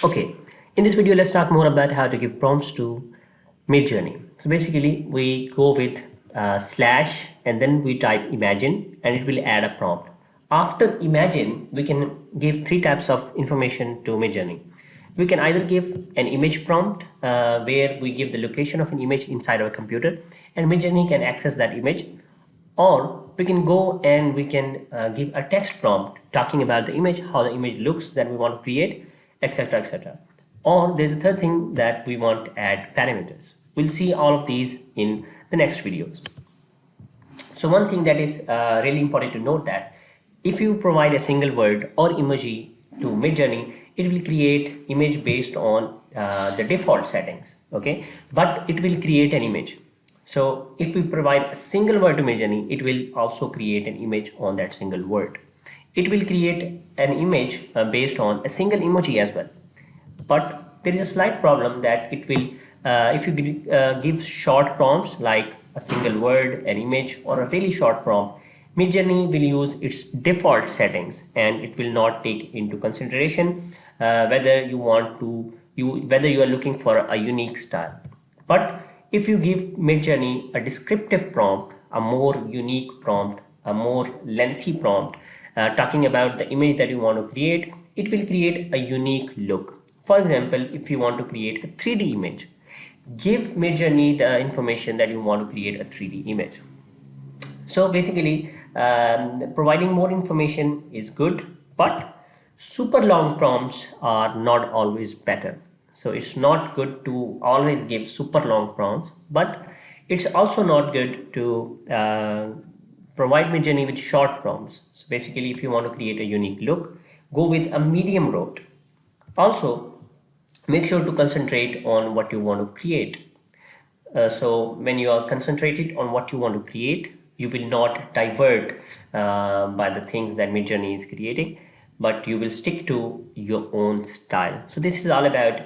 Okay, in this video, let's talk more about how to give prompts to Midjourney. So basically, we go with slash and then we type imagine and it will add a prompt. After imagine, we can give three types of information to Midjourney. We can either give an image prompt where we give the location of an image inside our computer and Midjourney can access that image, or we can go and we can give a text prompt talking about the image, how the image looks that we want to create, etc, etc. Or there's a third thing that we want to add parameters. We'll see all of these in the next videos. So one thing that is really important to note that if you provide a single word or emoji to Midjourney, it will create image based on the default settings, okay? But it will create an image. So if we provide a single word to Midjourney, it will also create an image on that single word. It will create an image based on a single emoji as well. But there is a slight problem that it will, if you give short prompts like a single word, an image, or a really short prompt, Midjourney will use its default settings and it will not take into consideration whether you are looking for a unique style. But if you give Midjourney a descriptive prompt, a more unique prompt, a more lengthy prompt, talking about the image that you want to create, it will create a unique look. For example, if you want to create a 3D image, give Midjourney the information that you want to create a 3D image. So basically, providing more information is good, but super long prompts are not always better. So it's not good to always give super long prompts, but it's also not good to provide Midjourney with short prompts. So basically, if you want to create a unique look, go with a medium rote. Also, make sure to concentrate on what you want to create. So when you are concentrated on what you want to create, you will not divert by the things that Midjourney is creating, but you will stick to your own style. So this is all about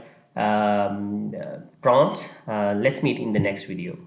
prompts. Let's meet in the next video.